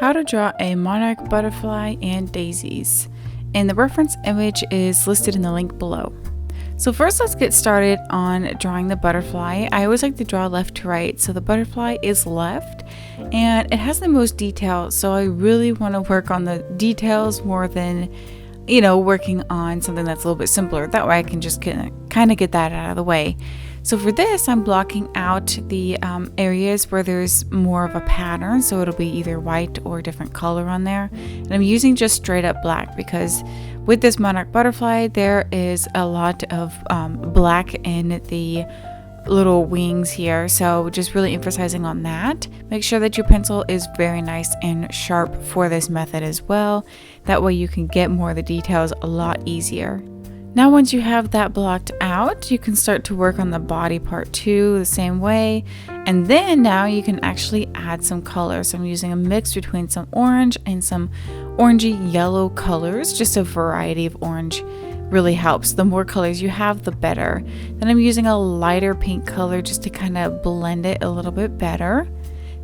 How to draw a monarch butterfly and daisies, and the reference image is listed in the link below. So first, let's get started on drawing the butterfly. I always like to draw left to right, so the butterfly is left and it has the most detail, so I really want to work on the details more than working on something that's a little bit simpler. That way I can just kind of get that out of the way. So for this, I'm blocking out the areas where there's more of a pattern, so it'll be either white or a different color on there. And I'm using just straight up black because with this monarch butterfly, there is a lot of black in the little wings here, so just really emphasizing on that. Make sure that your pencil is very nice and sharp for this method as well. That way you can get more of the details a lot easier. Now once you have that blocked out, you can start to work on the body part too the same way, and then now you can actually add some color. So I'm using a mix between some orange and some orangey yellow colors. Just a variety of orange really helps. The more colors you have, the better. Then I'm using a lighter pink color just to kind of blend it a little bit better.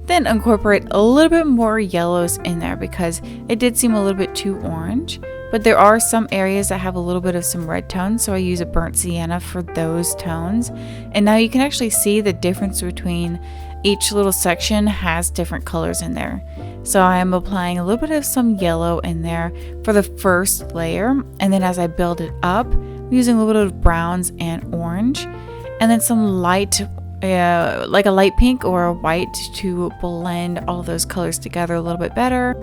Then incorporate a little bit more yellows in there because it did seem a little bit too orange. But there are some areas that have a little bit of some red tones, so I use a burnt sienna for those tones. And now you can actually see the difference between each little section has different colors in there. So I am applying a little bit of some yellow in there for the first layer, and then as I build it up, I'm using a little bit of browns and orange, and then some light, like a light pink or a white to blend all those colors together a little bit better.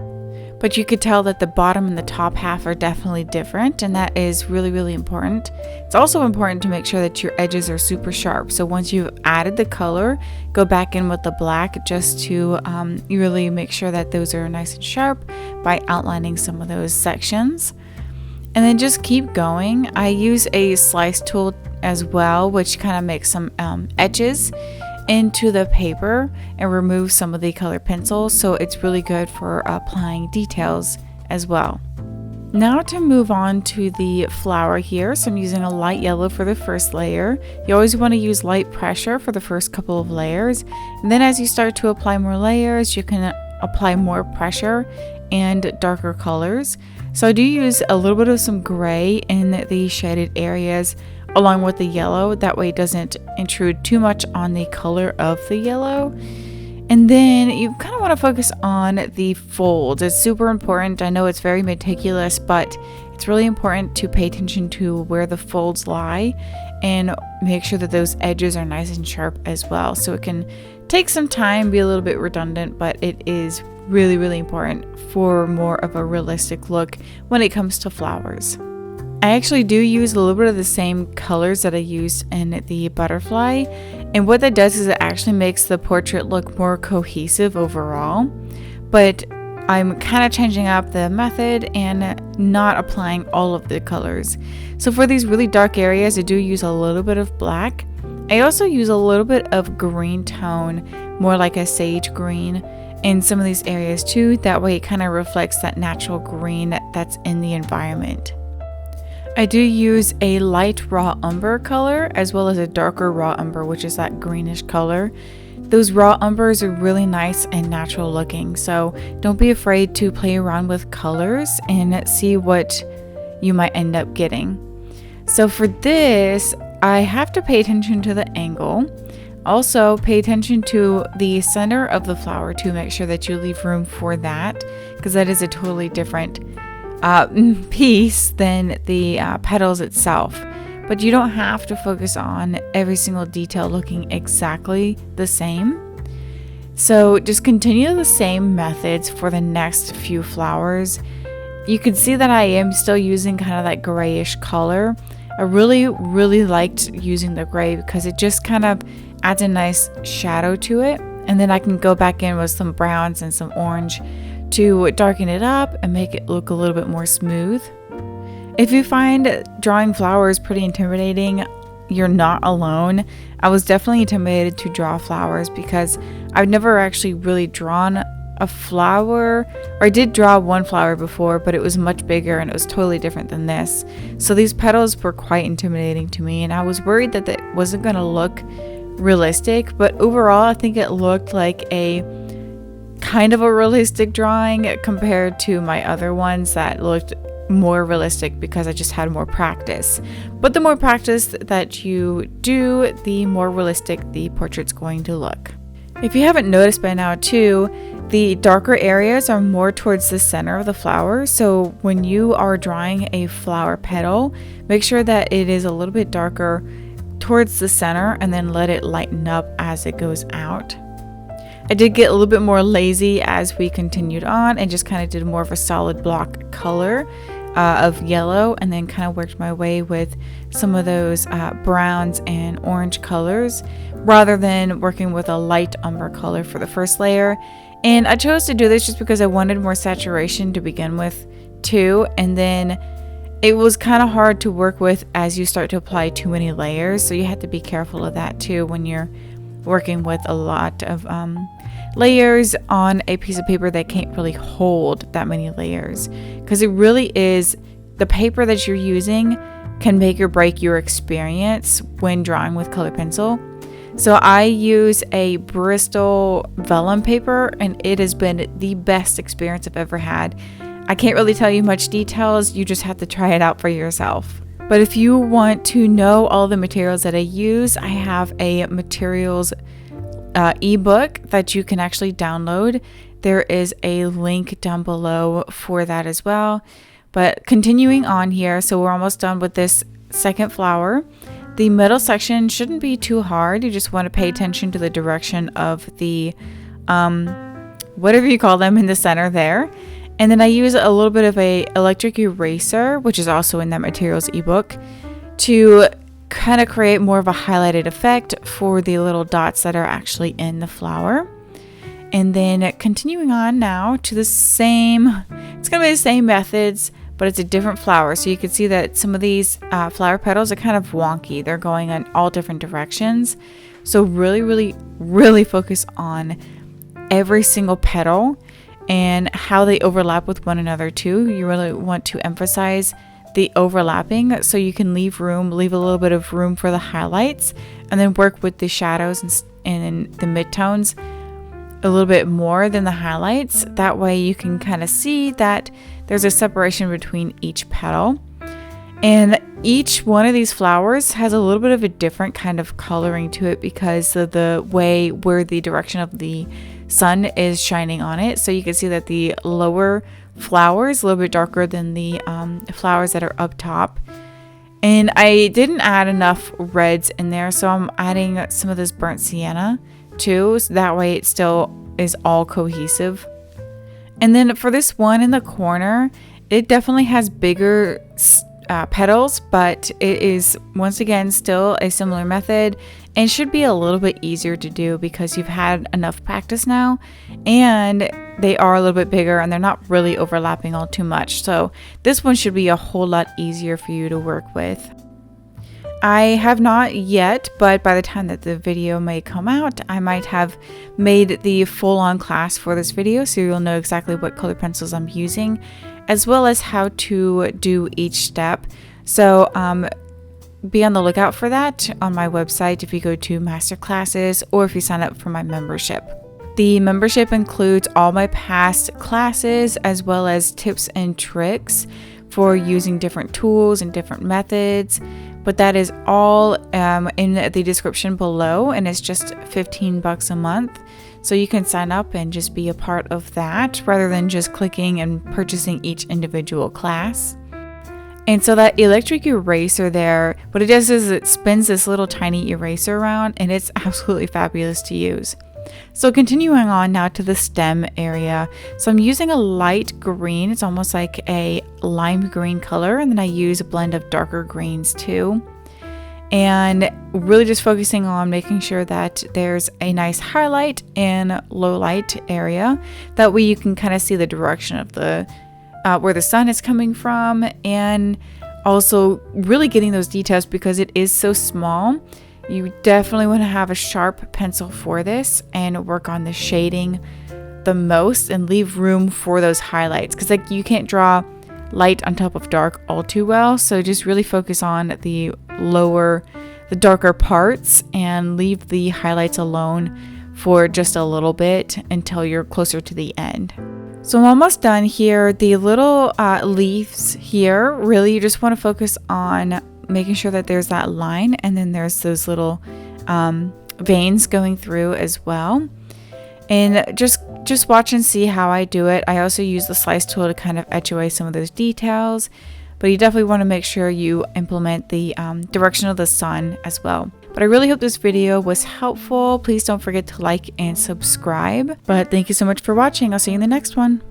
But you could tell that the bottom and the top half are definitely different, and that is really, really important. It's also important to make sure that your edges are super sharp. So once you've added the color, go back in with the black just to really make sure that those are nice and sharp by outlining some of those sections. And then just keep going. I use a slice tool as well, which kind of makes some etches into the paper and remove some of the colored pencils, so it's really good for applying details as well. Now to move on to the flower here, so I'm using a light yellow for the first layer. You always want to use light pressure for the first couple of layers, and then as you start to apply more layers, you can apply more pressure and darker colors. So I do use a little bit of some gray in the shaded areas along with the yellow, that way it doesn't intrude too much on the color of the yellow. And then you kind of want to focus on the folds. It's super important. I know it's very meticulous, but it's really important to pay attention to where the folds lie and make sure that those edges are nice and sharp as well. So it can take some time, be a little bit redundant, but it is really, really important for more of a realistic look when it comes to flowers. I actually do use a little bit of the same colors that I used in the butterfly, and what that does is it actually makes the portrait look more cohesive overall, but I'm kind of changing up the method and not applying all of the colors. So for these really dark areas, I do use a little bit of black. I also use a little bit of green tone, more like a sage green, in some of these areas too. That way it kind of reflects that natural green that's in the environment. I do use a light raw umber color as well as a darker raw umber, which is that greenish color. Those raw umbers are really nice and natural looking, so don't be afraid to play around with colors and see what you might end up getting. So for this, I have to pay attention to the angle. Also pay attention to the center of the flower to make sure that you leave room for that, because that is a totally different piece than the petals itself. But you don't have to focus on every single detail looking exactly the same. So just continue the same methods for the next few flowers. You can see that I am still using kind of that grayish color. I really, really liked using the gray because it just kind of adds a nice shadow to it. And then I can go back in with some browns and some orange to darken it up and make it look a little bit more smooth. If you find drawing flowers pretty intimidating, you're not alone. I was definitely intimidated to draw flowers because I've never actually really drawn a flower, or I did draw one flower before, but it was much bigger and it was totally different than this. So these petals were quite intimidating to me, and I was worried that it wasn't going to look realistic, but overall I think it looked like a kind of a realistic drawing compared to my other ones that looked more realistic because I just had more practice. But the more practice that you do, the more realistic the portrait's going to look. If you haven't noticed by now too, the darker areas are more towards the center of the flower. So when you are drawing a flower petal, make sure that it is a little bit darker towards the center and then let it lighten up as it goes out. I did get a little bit more lazy as we continued on and just kind of did more of a solid block color of yellow, and then kind of worked my way with some of those browns and orange colors rather than working with a light umber color for the first layer. And I chose to do this just because I wanted more saturation to begin with too, and then it was kind of hard to work with as you start to apply too many layers, so you have to be careful of that too when you're working with a lot of layers on a piece of paper that can't really hold that many layers, because it really is the paper that you're using can make or break your experience when drawing with colored pencil. So I use a Bristol vellum paper, and it has been the best experience I've ever had. I can't really tell you much details, you just have to try it out for yourself. But if you want to know all the materials that I use, I have a materials ebook that you can actually download. There is a link down below for that as well. But continuing on here, so we're almost done with this second flower. The middle section shouldn't be too hard. You just want to pay attention to the direction of the whatever you call them in the center there. And then I use a little bit of a electric eraser, which is also in that materials ebook, to kind of create more of a highlighted effect for the little dots that are actually in the flower. And then continuing on now to the same, it's going to be the same methods, but it's a different flower. So you can see that some of these flower petals are kind of wonky. They're going in all different directions. So really focus on every single petal and how they overlap with one another too. You really want to emphasize the overlapping so you can leave a little bit of room for the highlights, and then work with the shadows and the midtones a little bit more than the highlights. That way you can kind of see that there's a separation between each petal. And each one of these flowers has a little bit of a different kind of coloring to it because of the way where the direction of the sun is shining on it. So you can see that the lower flowers a little bit darker than the flowers that are up top. And I didn't add enough reds in there, so I'm adding some of this burnt sienna too, so that way it still is all cohesive. And then for this one in the corner, it definitely has bigger petals, but it is once again still a similar method and should be a little bit easier to do because you've had enough practice now, and they are a little bit bigger and they're not really overlapping all too much. So this one should be a whole lot easier for you to work with. I have not yet, but by the time that the video may come out, I might have made the full-on class for this video, so you'll know exactly what color pencils I'm using, as well as how to do each step. So be on the lookout for that on my website if you go to MASTERCLASSes or if you sign up for my membership. The membership includes all my past classes as well as tips and tricks for using different tools and different methods. But that is all in the description below, and it's just $15 a month. So you can sign up and just be a part of that rather than just clicking and purchasing each individual class. And so that electric eraser there, what it does is it spins this little tiny eraser around, and it's absolutely fabulous to use. So continuing on now to the stem area. So I'm using a light green. It's almost like a lime green color. And then I use a blend of darker greens too. And really just focusing on making sure that there's a nice highlight and low light area. That way you can kind of see the direction of the where the sun is coming from, and also really getting those details because it is so small. You definitely want to have a sharp pencil for this and work on the shading the most and leave room for those highlights, because like you can't draw light on top of dark all too well. So just really focus on the darker parts and leave the highlights alone for just a little bit until you're closer to the end. So I'm almost done here. The little leaves here, really you just want to focus on making sure that there's that line, and then there's those little veins going through as well. And just watch and see how I do it. I also use the slice tool to kind of etch away some of those details, but you definitely want to make sure you implement the direction of the sun as well. But I really hope this video was helpful. Please don't forget to like and subscribe. But thank you so much for watching. I'll see you in the next one.